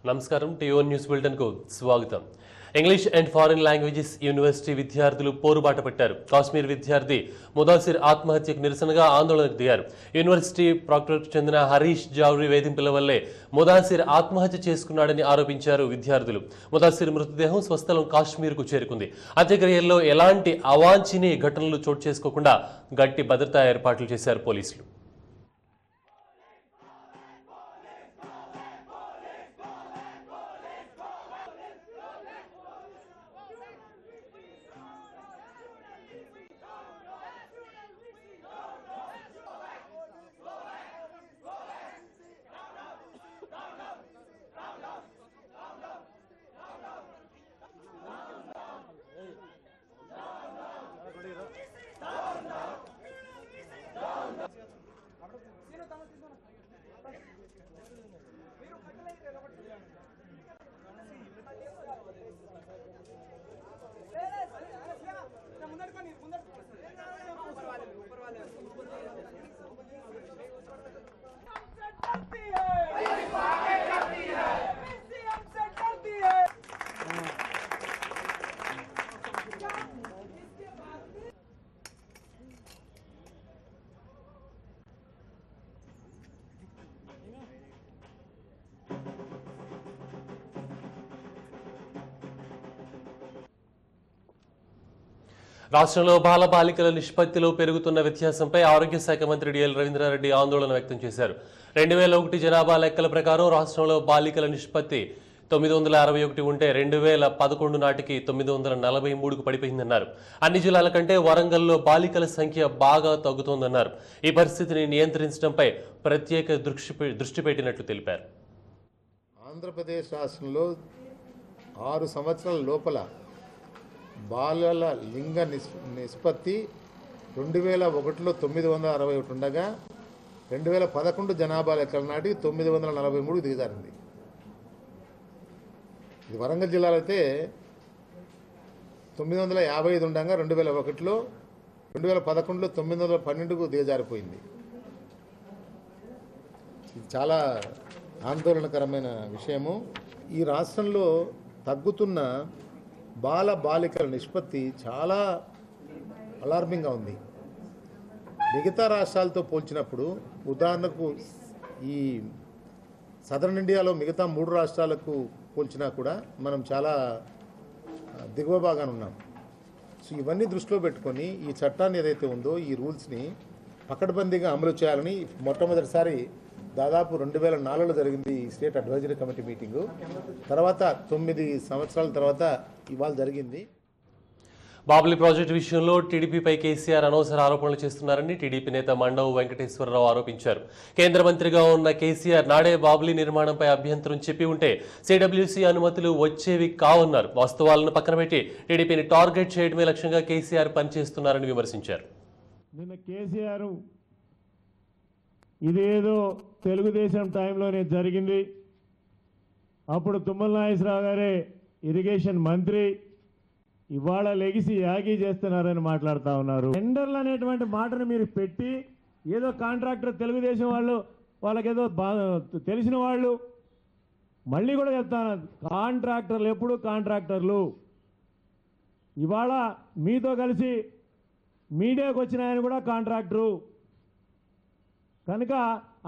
నమస్కారం టీఓన్ news bulletin కు స్వాగతం. English and foreign languages university విద్యార్థులు పోరుబాట పట్టారు. కాశ్మీర్ విద్యార్థి ముదాసిర్ ఆత్మహత్యకు నిరసనగా ఆందోళనకు దిగారు. యూనివర్సిటీ ప్రాక్టర్కు చెందిన హరీష్ జావ్రీ వేధింపుల వల్లే ముదాసిర్ ఆత్మహత్య చేసుకున్నాడని ఆరోపించారు విద్యార్థులు. ముదాసిర్ మృతదేహం స్వస్థలం కాశ్మీర్కు చేరుకుంది. అంత్యక్రియల్లో ఎలాంటి అవాంఛనీయ ఘటనలు చోటు చేసుకోకుండా గట్టి భద్రతా ఏర్పాట్లు చేశారు పోలీసులు. రాష్ట్రంలో బాలబాలికల నిష్పత్తిలో పెరుగుతున్న వ్యత్యాసంపై ఆరోగ్య శాఖ మంత్రి డిఎల్ రవీంద్రారెడ్డి ఆందోళన వ్యక్తం చేశారు. 2001 జనాభా లెక్కల ప్రకారం రాష్ట్రంలో బాలికల నిష్పత్తి 961 ఉంటే 2011 నాటికి 943కు పడిపోయిందన్నారు. అన్ని జిల్లాల కంటే వరంగల్లో బాలికల సంఖ్య బాగా తగ్గుతోందన్నారు. ఈ పరిస్థితిని నియంత్రించడంపై ప్రత్యేక దృష్టి పెట్టినట్లు తెలిపారు. ఆంధ్రప్రదేశ్ రాష్ట్రంలో 6 సంవత్సరాల లోపల బాలల లింగ నిష్పత్తి 2001లో 961 ఉండగా 2011 జనాభా లెక్కల నాటి 943 దిగజారింది. ఇది వరంగల్ జిల్లాలో అయితే 955 ఉండగా 2001లో 2011లో 912కు దిగజారిపోయింది. ఇది చాలా ఆందోళనకరమైన విషయము. ఈ రాష్ట్రంలో తగ్గుతున్న బాలికల నిష్పత్తి చాలా అలార్మింగ్గా ఉంది. మిగతా రాష్ట్రాలతో పోల్చినప్పుడు ఉదాహరణకు ఈ సదరన్ ఇండియాలో మిగతా 3 రాష్ట్రాలకు పోల్చినా కూడా మనం చాలా దిగువ భాగాన ఉన్నాం. సో ఇవన్నీ దృష్టిలో పెట్టుకొని ఈ చట్టాన్ని ఏదైతే ఉందో ఈ రూల్స్ని పకడ్బందీగా అమలు చేయాలని మొట్టమొదటిసారి దాదాపు 2004లో జరిగింది ఈ స్టేట్ అడ్వైజరీ కమిటీ మీటింగు. తర్వాత 9 సంవత్సరాల తర్వాత ఇవాళ జరిగింది. బాబ్లీ ప్రాజెక్టు విషయంలో టీడీపీపై కేసీఆర్ అనవసర ఆరోపణలు చేస్తున్నారని టీడీపీ నేత మండవ వెంకటేశ్వరరావు ఆరోపించారు. కేంద్ర మంత్రిగా ఉన్న కేసీఆర్ నాడే బాబ్లీ నిర్మాణంపై అభ్యంతరం చెప్పి ఉంటే సిడబ్ల్యూసీ అనుమతులు వచ్చేవి కావన్నారు. వాస్తవాలను పక్కన పెట్టి టీడీపీని టార్గెట్ చేయడమే లక్ష్యంగా కేసీఆర్ పనిచేస్తున్నారని విమర్శించారు. నిన్న కేసీఆర్ ఇదేదో తెలుగుదేశం టైంలోనే జరిగింది, అప్పుడు తుమ్మల నాగేశ్వరరావు గారే ఇరిగేషన్ మంత్రి, ఇవాళ లెగిసి యాగీ చేస్తున్నారని మాట్లాడుతూ ఉన్నారు. టెండర్లు అనేటువంటి మాటను మీరు పెట్టి ఏదో కాంట్రాక్టర్ తెలుగుదేశం వాళ్ళకేదో తెలిసిన వాళ్ళు, మళ్ళీ కూడా చెప్తాను, కాంట్రాక్టర్లు ఎప్పుడు కాంట్రాక్టర్లు. ఇవాళ మీతో కలిసి మీడియాకు వచ్చిన ఆయన కూడా కాంట్రాక్టరు. కనుక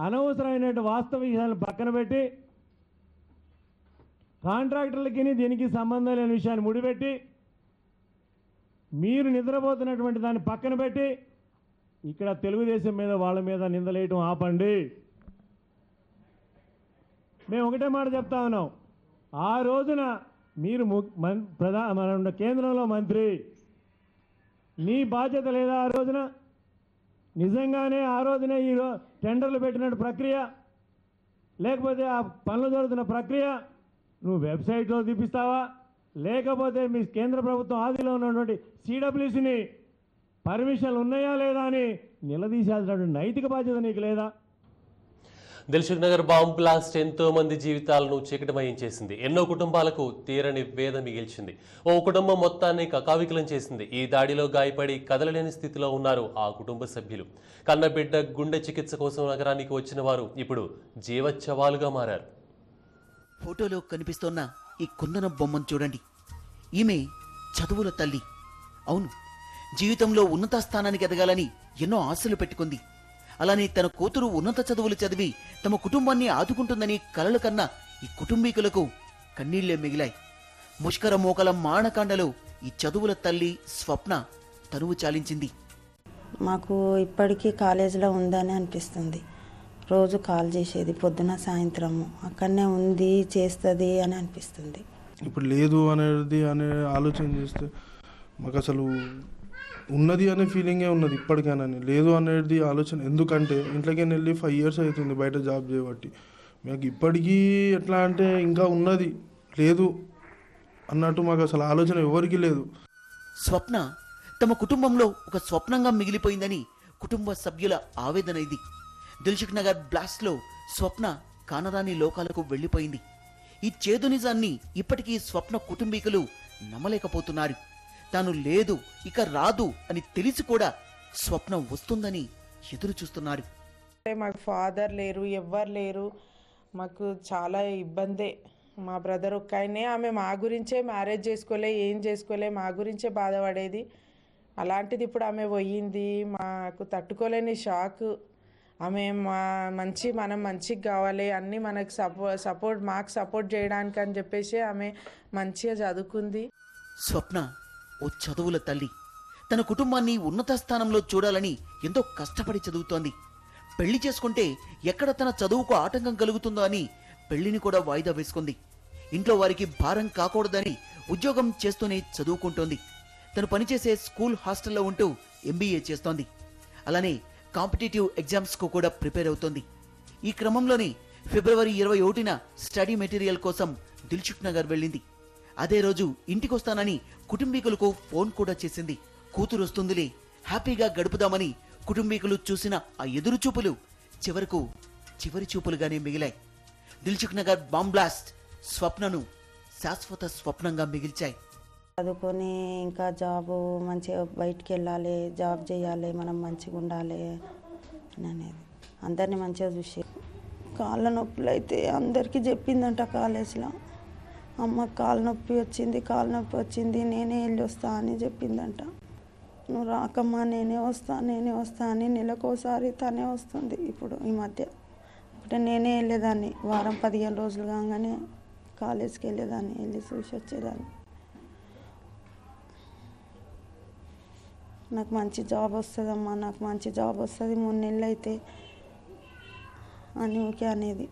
అనవసరమైనటువంటి వాస్తవ విషయాలను పక్కన పెట్టి కాంట్రాక్టర్లకి దీనికి సంబంధం లేని విషయాన్ని ముడిపెట్టి మీరు నిద్రపోతున్నటువంటి దాన్ని పక్కన పెట్టి ఇక్కడ తెలుగుదేశం మీద వాళ్ళ మీద నిందలేయటం ఆపండి. మేము ఒకటే మాట చెప్తా ఉన్నాం, ఆ రోజున మీరు మన కేంద్రంలో మంత్రి, నీ బాధ్యత లేదా ఆ రోజున? నిజంగానే ఆ రోజునే ఈ టెండర్లు పెట్టినట్టు ప్రక్రియ, లేకపోతే ఆ పనులు జరుగుతున్న ప్రక్రియ నువ్వు వెబ్సైట్లో చూపిస్తావా, లేకపోతే మీ కేంద్ర ప్రభుత్వం ఆదిలో ఉన్నటువంటి సిడబ్ల్యూసీని పర్మిషన్లు ఉన్నాయా లేదా అని నిలదీశాల్సినటువంటి నైతిక బాధ్యత నీకు లేదా? దిల్సుఖ్ నగర్ బాంబ్ బ్లాస్ట్ ఎంతో మంది జీవితాలను చీకటమయం చేసింది. ఎన్నో కుటుంబాలకు తీరని వేద మిగిల్చింది. ఓ కుటుంబం మొత్తాన్ని కకావికలం చేసింది. ఈ దాడిలో గాయపడి కదలలేని స్థితిలో ఉన్నారు ఆ కుటుంబ సభ్యులు. కన్నబిడ్డ గుండె చికిత్స కోసం నగరానికి వచ్చిన వారు ఇప్పుడు జీవచ్చవాలుగా మారారు. ఫోటోలో కనిపిస్తోన్న ఈ కుందన బొమ్మను చూడండి. ఈమె చదువుల తల్లి. అవును, జీవితంలో ఉన్నత స్థానానికి ఎదగాలని ఎన్నో ఆశలు పెట్టుకుంది. అలానే తన కూతురు ఉన్నత చదువులు చదివి తమ కుటుంబాన్ని ఆదుకుంటుందని కలలు కన్న ఈ కుటుంబీకులకు కన్నీళ్లే మిగిలాయి. ముష్కర మోకల మారణకాండలో ఈ చదువుల తల్లి స్వప్న తనువు చాలించింది. మాకు ఇప్పటికీ కాలేజీలో ఉందని అనిపిస్తుంది. రోజు కాల్ చేసేది పొద్దున సాయంత్రము, అక్కడనే ఉంది చేస్తుంది అని అనిపిస్తుంది. ఇప్పుడు లేదు అనేది ఆలోచన చేస్తే మాకు అసలు ఉన్నది అనే ఫీలింగే ఉన్నది ఇప్పటికైనా. లేదు అనేది ఆలోచన, ఎందుకంటే ఇంట్లోకి వెళ్ళి 5 years అవుతుంది బయట జాబ్ చేయబట్టి. మాకు ఇప్పటికీ ఎట్లా అంటే ఇంకా ఉన్నది లేదు అన్నట్టు మాకు అసలు ఆలోచన ఎవరికి లేదు. స్వప్న తమ కుటుంబంలో ఒక స్వప్నంగా మిగిలిపోయిందని కుటుంబ సభ్యుల ఆవేదన ఇది. దిల్సుఖ్ నగర్ బ్లాస్ట్ లో స్వప్న కానరాని లోకాలకు వెళ్లిపోయింది. ఈ చేదు నిజాన్ని ఇప్పటికీ స్వప్న కుటుంబీకులు నమ్మలేకపోతున్నారు. తాను లేదు, ఇక రాదు అని తెలిసి కూడా స్వప్న వస్తుందని ఎదురు చూస్తున్నారు. మాకు ఫాదర్ లేరు, ఎవ్వరు లేరు, మాకు చాలా ఇబ్బందే. మా బ్రదర్ ఒక్క ఆయనే, ఆమె మా గురించే మ్యారేజ్ చేసుకోలే, ఏం చేసుకోలే, మా గురించే బాధపడేది. అలాంటిది ఇప్పుడు ఆమె పోయింది. మాకు తట్టుకోలేని షాక్. ఆమె మనం మంచిగా కావాలి, అన్నీ మనకు మాకు సపోర్ట్ చేయడానికి అని చెప్పేసి ఆమె మంచిగా చదువుకుంది. స్వప్న ఓ చదువుల తల్లి. తన కుటుంబాన్ని ఉన్నత స్థానంలో చూడాలని ఎంతో కష్టపడి చదువుతోంది. పెళ్లి చేసుకుంటే ఎక్కడ తన చదువుకు ఆటంకం కలుగుతుందో అని పెళ్లిని కూడా వాయిదా వేసుకుంది. ఇంట్లో వారికి భారం కాకూడదని ఉద్యోగం చేస్తూనే చదువుకుంటోంది. తను పనిచేసే స్కూల్ హాస్టల్లో ఉంటూ MBA చేస్తోంది. అలానే కాంపిటేటివ్ ఎగ్జామ్స్ కు కూడా ప్రిపేర్ అవుతోంది. ఈ క్రమంలోనే February 21న స్టడీ మెటీరియల్ కోసం దిల్సుఖ్ నగర్ వెళ్ళింది. అదే రోజు ఇంటికొస్తానని కుటుంబీకులకు ఫోన్ కూడా చేసింది. కూతురు వస్తుందిలే, హ్యాపీగా గడుపుదామని కుటుంబీకులు చూసిన ఆ ఎదురు చూపులు చివరకు చివరి చూపులుగానే మిగిలాయి. దిల్సుఖ్ నగర్ బాంబ్ బ్లాస్ట్ స్వప్నను శాశ్వత స్వప్నంగా మిగిల్చాయి. చదువుకొని ఇంకా జాబు మంచిగా బయటికి వెళ్ళాలి, జాబ్ చేయాలి, మనం మంచిగా ఉండాలి అని అనేది అందరినీ మంచిగా చూసి. కాళ్ళ నొప్పులు అయితే అందరికీ చెప్పిందంట కాలేజ్లో. అమ్మ కాళ్ళ నొప్పి వచ్చింది, నేనే వెళ్ళి వస్తా అని చెప్పిందంట. నువ్వు రాకమ్మా, నేనే వస్తా అని నెలకోసారి తనే వస్తుంది. ఇప్పుడు ఈ మధ్య ఇప్పుడు నేనే వెళ్ళేదాన్ని, వారం 15 రోజులు కాగానే కాలేజ్కి వెళ్ళేదాన్ని, వెళ్ళి చూసి వచ్చేదాన్ని. నాకు మంచి జాబ్ వస్తుందమ్మా, నాకు మంచి జాబ్ వస్తుంది, 3 నెలలు అయితే అని ఊకే అనేది.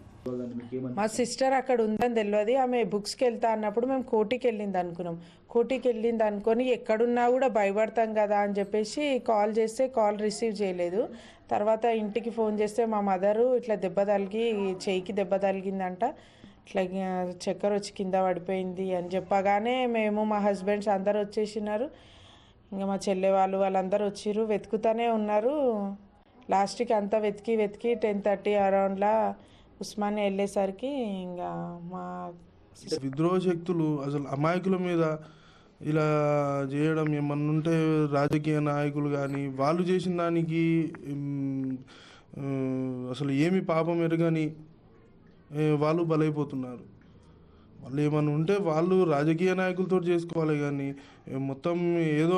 మా సిస్టర్ అక్కడ ఉందని తెలియదు. ఆమె బుక్స్కి వెళ్తా అన్నప్పుడు మేము కోటికి వెళ్ళింది అనుకున్నాం. కోటికి వెళ్ళింది అనుకొని ఎక్కడున్నా కూడా భయపడతాం కదా అని చెప్పేసి కాల్ చేస్తే కాల్ రిసీవ్ చేయలేదు. తర్వాత ఇంటికి ఫోన్ చేస్తే మా మదరు ఇట్లా చెయ్యికి దెబ్బ తగిలిందంట, ఇట్లా చక్కెర వచ్చి కింద పడిపోయింది అని చెప్పగానే మేము మా హస్బెండ్స్ అందరు వచ్చేసినారు. ఇంకా మా చెల్లె వాళ్ళందరూ వచ్చిర్రు, వెతుకుతూనే ఉన్నారు. లాస్ట్కి అంతా వెతికి 10:30 అరౌండ్లా ఉస్మానియా వెళ్ళేసరికి ఇంకా మా విద్రోహ శక్తులు అసలు అమాయకుల మీద ఇలా చేయడం ఏమన్నా ఉంటే రాజకీయ నాయకులు కానీ వాళ్ళు చేసిన దానికి అసలు ఏమి పాపం ఎరగని వాళ్ళు బలైపోతున్నారు. వాళ్ళు ఏమన్నా ఉంటే వాళ్ళు రాజకీయ నాయకులతో చేసుకోవాలి, కానీ మొత్తం ఏదో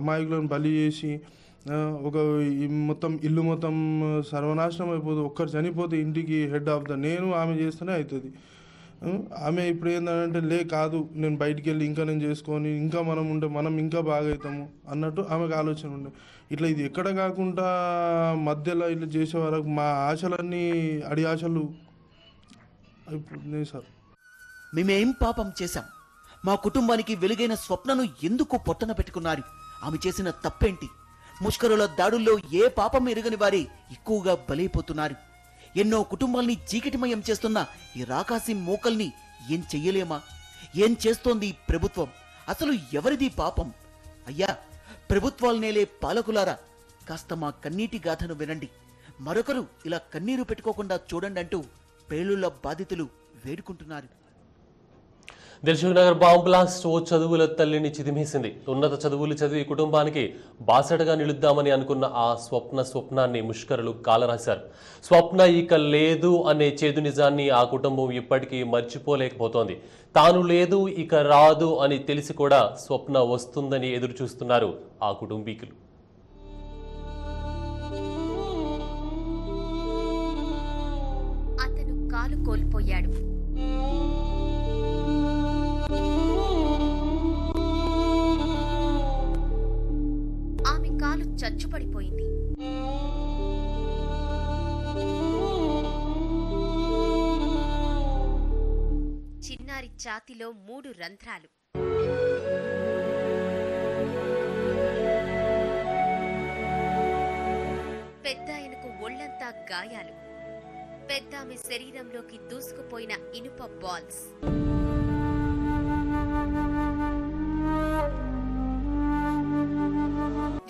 అమాయకులను బలి చేసి ఒక మొత్తం ఇల్లు మొత్తం సర్వనాశనం అయిపోతుంది. ఒక్కరు చనిపోతే ఇంటికి హెడ్ ఆఫ్ ద ఆమె చేస్తేనే అవుతుంది. ఆమె ఇప్పుడు ఏంటంటే కాదు, నేను బయటికి వెళ్ళి ఇంకా నేను చేసుకొని ఇంకా మనం ఉంటే మనం ఇంకా బాగా అవుతాము అన్నట్టు ఆమెకు ఆలోచన ఉండే. ఇట్లా ఇది ఎక్కడ కాకుండా మధ్యలో ఇట్లా చేసే వరకు మా ఆశలన్నీ అడి ఆశలు అయిపోతున్నాయి సార్. మేమేం పాపం చేశాం? మా కుటుంబానికి వెలుగైన స్వప్నను ఎందుకు పొట్టన పెట్టుకున్నారు? ఆమె చేసిన తప్పేంటి? ముష్కరుల దాడుల్లో ఏ పాపం ఎరుగని వారే ఎక్కువగా బలైపోతున్నారు. ఎన్నో కుటుంబాల్ని చీకటిమయం చేస్తున్న ఈ రాకాసి మోకల్ని ఏం చెయ్యలేమా? ఏం చేస్తోంది ప్రభుత్వం? అసలు ఎవరిది పాపం? అయ్యా, ప్రభుత్వాలు నేలే పాలకులారా, కాస్త మా కన్నీటి గాథను వినండి. మరొకరు ఇలా కన్నీరు పెట్టుకోకుండా చూడండి అంటూ పేలుళ్ల బాధితులు వేడుకుంటున్నారు. దిల్సుఖ్ నగర్ బాంబ్ బ్లాస్ట్ ఓ చదువుల తల్లిని చిదిమేసింది. ఉన్నత చదువులు చదివి కుటుంబానికి బాసటగా నిలుద్దామని అనుకున్న ఆ స్వప్నాన్ని ముష్కరులు కాలరాశారు. స్వప్న ఇక లేదు అనే చేదు నిజాన్ని ఆ కుటుంబం ఇప్పటికీ మర్చిపోలేకపోతోంది. తాను లేదు ఇక రాదు అని తెలిసి కూడా స్వప్న వస్తుందని ఎదురు చూస్తున్నారు ఆ కుటుంబీకులు. అతను కాలు కోల్పోయాడు. ఆమె కాలు చచ్చుపడిపోయింది. చిన్నారి ఛాతీలో 3 రంధ్రాలు. పెద్దాయనకు ఒళ్లంతా గాయాలు. పెద్దామె శరీరంలోకి దూసుకుపోయిన ఇనుప బాల్స్.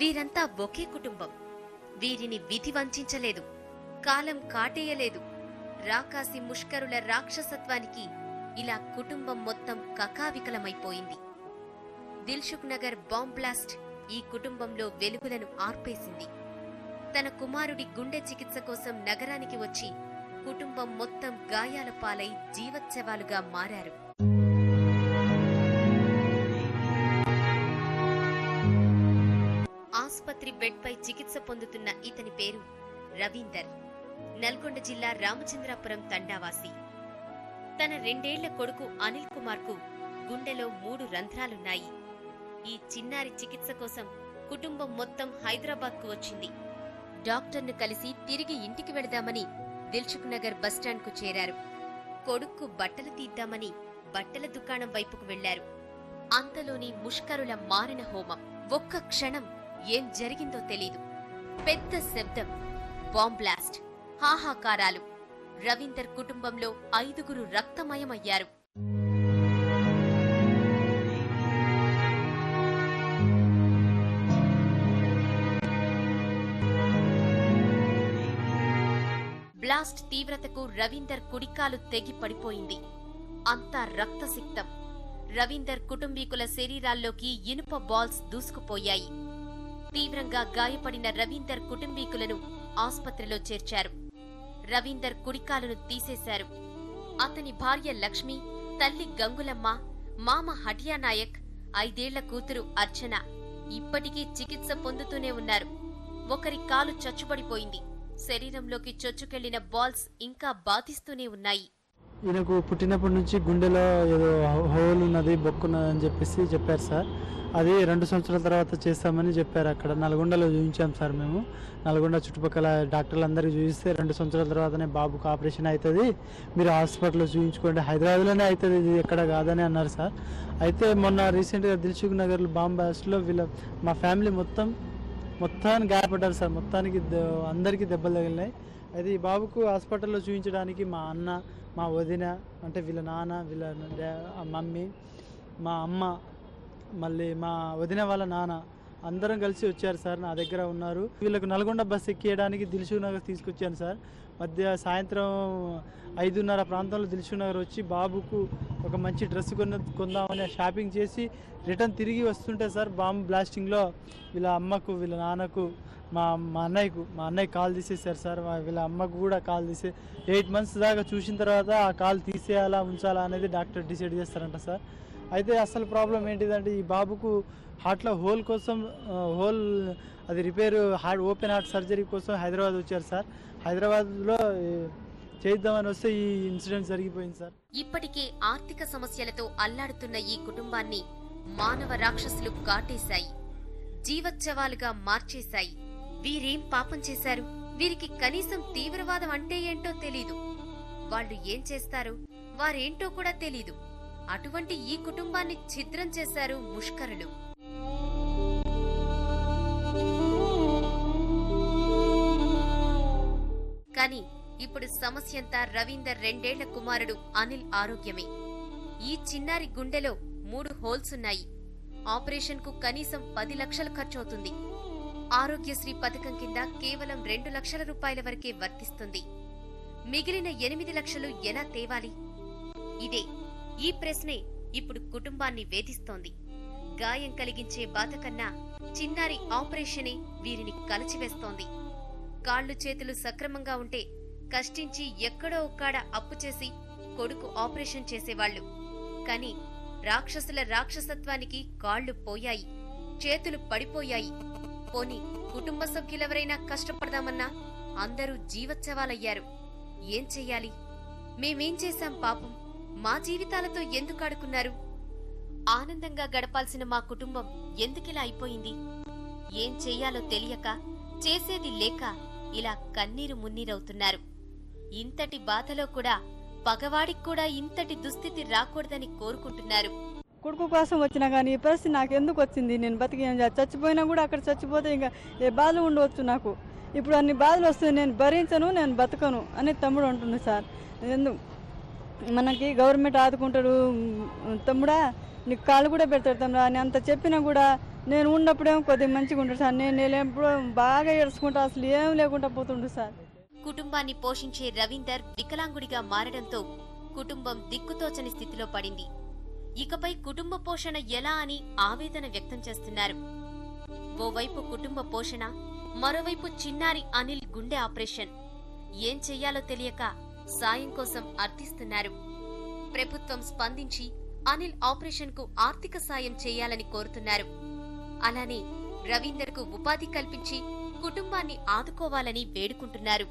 వీరంతా ఒకే కుటుంబం. వీరిని విధి వంచలేదు, కాలం కాటేయలేదు. రాకాసి ముష్కరుల రాక్షసత్వానికి ఇలా కుటుంబం మొత్తం కకావికలమైపోయింది. దిల్సుఖ్ నగర్ బాంబ్ బ్లాస్ట్ ఈ కుటుంబంలో వెలుగులను ఆర్పేసింది. తన కుమారుడి గుండె చికిత్స కోసం నగరానికి వచ్చి కుటుంబం మొత్తం గాయాల పాలై జీవచ్ఛవాలుగా మారారు. ఆసుపత్రి బెడ్పై చికిత్స పొందుతున్న ఇతని పేరు రవీందర్. నల్గొండ జిల్లా రామచంద్రాపురం తండావాసి. తన 2 ఏళ్ల కొడుకు అనిల్ కుమార్ కు గుండెలో 3 రంధ్రాలున్నాయి. ఈ చిన్నారి చికిత్స కోసం కుటుంబం మొత్తం హైదరాబాద్ కు వచ్చింది. డాక్టర్ను కలిసి తిరిగి ఇంటికి వెళదామని దిల్సుఖ్ నగర్ బస్టాండ్ కు చేరారు. కొడుక్కు బట్టలు తీద్దామని బట్టల దుకాణం వైపుకు వెళ్లారు. అంతలోని ముష్కరుల మారణ హోమం. ఒక్క క్షణం ఏం జరిగిందో తెలీదు. పెద్ద శబ్దం, బాంబ్ బ్లాస్ట్, హాహాకారాలు. రవీందర్ కుటుంబంలో 5గురు రక్తమయమయ్యారు. బ్లాస్ట్ తీవ్రతకు రవీందర్ కుడికాలు తెగి పడిపోయింది. అంతా రక్తసిక్తం. రవీందర్ కుటుంబీకుల శరీరాల్లోకి ఇనుప బాల్స్ దూసుకుపోయాయి. తీవ్రంగా గాయపడిన రవీందర్ కుటుంబీకులను ఆస్పత్రిలో చేర్చారు. రవీందర్ కుడికాలును తీసేశారు. అతని భార్య లక్ష్మి, తల్లి గంగులమ్మ, మామ హటియా నాయక్, 5 ఏళ్ల కూతురు అర్చన ఇప్పటికీ చికిత్స పొందుతూనే ఉన్నారు. ఒకరి కాలు చచ్చుబడిపోయింది. శరీరంలోకి చొచ్చుకెళ్లిన బాల్స్ ఇంకా బాధిస్తూనే ఉన్నాయి. ఈయనకు పుట్టినప్పటి నుంచి గుండెలో ఏదో హోల్ ఉన్నది, బొక్కున్నది అని చెప్పేసి చెప్పారు సార్. అది 2 సంవత్సరాల తర్వాత చేస్తామని చెప్పారు. అక్కడ నల్గొండలో చూపించాం సార్. మేము నల్గొండ చుట్టుపక్కల డాక్టర్లందరికీ చూపిస్తే 2 సంవత్సరాల తర్వాతనే బాబుకు ఆపరేషన్ అవుతుంది, మీరు హాస్పిటల్లో చూపించుకోండి, హైదరాబాద్లోనే అవుతుంది, ఇది ఎక్కడ కాదని అన్నారు సార్. అయితే మొన్న రీసెంట్గా దిల్సుఖ్ నగర్ బాంబ్ బ్లాస్ట్లో మా ఫ్యామిలీ మొత్తానికి గాయపడ్డారు సార్. మొత్తానికి అందరికీ దెబ్బలు తగిలినాయి. అయితే ఈ బాబుకు హాస్పిటల్లో చూపించడానికి మా అన్న, మా వదిన, అంటే వీళ్ళ నాన్న, వీళ్ళ మమ్మీ, మా అమ్మ, మళ్ళీ మా వదిన వాళ్ళ నాన్న అందరం కలిసి వచ్చారు సార్. నా దగ్గర ఉన్నారు. వీళ్ళకు నల్గొండ బస్సు ఎక్కియడానికి దిల్సుఖ్ నగర్ తీసుకొచ్చాను సార్. సాయంత్రం 5:30 ప్రాంతంలో దిల్సుఖ్ నగర్ వచ్చి బాబుకు ఒక మంచి డ్రెస్ కొందామని షాపింగ్ చేసి రిటర్న్ తిరిగి వస్తుంటే సార్ బాంబ్ బ్లాస్టింగ్లో వీళ్ళ అమ్మకు, వీళ్ళ నాన్నకు, మా అన్నయ్య కాల్ తీసేశారు సార్. వీళ్ళ అమ్మకు కూడా కాల్ 8 మంత్స్ దాకా చూసిన తర్వాత ఆ కాల్ తీసేయాలా ఉంచాలా అనేది డాక్టర్ డిసైడ్ చేస్తారంట సార్. అయితే అసలు ప్రాబ్లం ఏంటిదంటే ఈ బాబుకు హార్ట్లో హోల్ కోసం అది రిపేర్ ఓపెన్ హార్ట్ సర్జరీ కోసం హైదరాబాద్ వచ్చారు సార్. హైదరాబాద్లో చేద్దామని వస్తే ఈ ఇన్సిడెంట్ జరిగిపోయింది సార్. ఇప్పటికే ఆర్థిక సమస్యలతో అల్లాడుతున్న ఈ కుటుంబాన్ని మానవ రాక్షసులు కాటేశాయి, జీవచ్ఛవాలుగా మార్చేశాయి. వీరేం పాపం చేశారు? వీరికి కనీసం తీవ్రవాదం అంటే ఏంటో తెలీదు. వాళ్ళు ఏం చేస్తారు, వారేంటో కూడా తెలీదు. అటువంటి ఈ కుటుంబాన్ని ఛిద్రం చేశారు ముష్కరులు. కానీ ఇప్పుడు సమస్యంతా రవీందర్ 2 ఏళ్ల కుమారుడు అనిల్ ఆరోగ్యమే. ఈ చిన్నారి గుండెలో 3 హోల్స్ ఉన్నాయి. ఆపరేషన్ కు కనీసం 10 లక్షలు ఖర్చవుతుంది. ఆరోగ్యశ్రీ పథకం కింద కేవలం 2 లక్షల రూపాయల వరకే వర్తిస్తుంది. మిగిలిన 8 లక్షలు ఎలా తేవాలి? ఈ ప్రశ్నే ఇప్పుడు కుటుంబాన్ని వేధిస్తోంది. గాయం కలిగించే బాధ కన్నా చిన్నారి ఆపరేషనే వీరిని కలిచివేస్తోంది. కాళ్లు చేతులు సక్రమంగా ఉంటే కష్టించి ఎక్కడో ఒక్కాడ అప్పు చేసి కొడుకు ఆపరేషన్ చేసేవాళ్లు. కాని రాక్షసుల రాక్షసత్వానికి కాళ్లు పోయాయి, చేతులు పడిపోయాయి. పోని కుటుంబ సభ్యులెవరైనా కష్టపడదామన్నా అందరూ జీవోత్సవాలయ్యారు. ఏం చెయ్యాలి? మేమేం చేశాం పాపం? మా జీవితాలతో ఎందుకు ఆడుకున్నారు? ఆనందంగా గడపాల్సిన మా కుటుంబం ఎందుకిలా అయిపోయింది? ఏం చెయ్యాలో తెలియక, చేసేది లేక ఇలా కన్నీరు మున్నీరవుతున్నారు. ఇంతటి బాధలో కూడా పగవాడికి కూడా ఇంతటి దుస్థితి రాకూడదని కోరుకుంటున్నారు. కొడుకు కోసం వచ్చినా కానీ ఈ పరిస్థితి నాకు ఎందుకు వచ్చింది? నేను బతికి చచ్చిపోయినా కూడా అక్కడ చచ్చిపోతే ఇంకా ఏ బాధలు ఉండవచ్చు నాకు. ఇప్పుడు అన్ని బాధలు వస్తుంది, నేను భరించను, నేను బతకను అని తమ్ముడు అంటుంది సార్. ఎందుకు మనకి గవర్నమెంట్ ఆదుకుంటాడు తమ్ముడా, నీకు కాళ్ళు కూడా పెడతాడు తమ్ముడా అని అంత చెప్పినా కూడా నేను ఉన్నప్పుడేమో కొద్దిగా మంచిగా ఉంటాడు సార్. నేను ఎప్పుడో బాగా ఏడ్చుకుంటా, అసలు ఏం లేకుండా పోతుండు సార్. కుటుంబాన్ని పోషించే రవీందర్ వికలాంగుడిగా మారడంతో కుటుంబం దిక్కుతోచని స్థితిలో పడింది. ఇకపై కుటుంబ పోషణ ఎలా అని ఆవేదన వ్యక్తం చేస్తున్నారు. ఓవైపు కుటుంబ పోషణ, మరోవైపు చిన్నారి అనిల్ గుండె ఆపరేషన్. ఏం చెయ్యాలో తెలియక సాయం కోసం అర్థిస్తున్నారు. ప్రభుత్వం స్పందించి అనిల్ ఆపరేషన్ కు ఆర్థిక సాయం చేయాలని కోరుతున్నారు. అలానే రవీందర్ కు ఉపాధి కల్పించి కుటుంబాన్ని ఆదుకోవాలని వేడుకుంటున్నారు.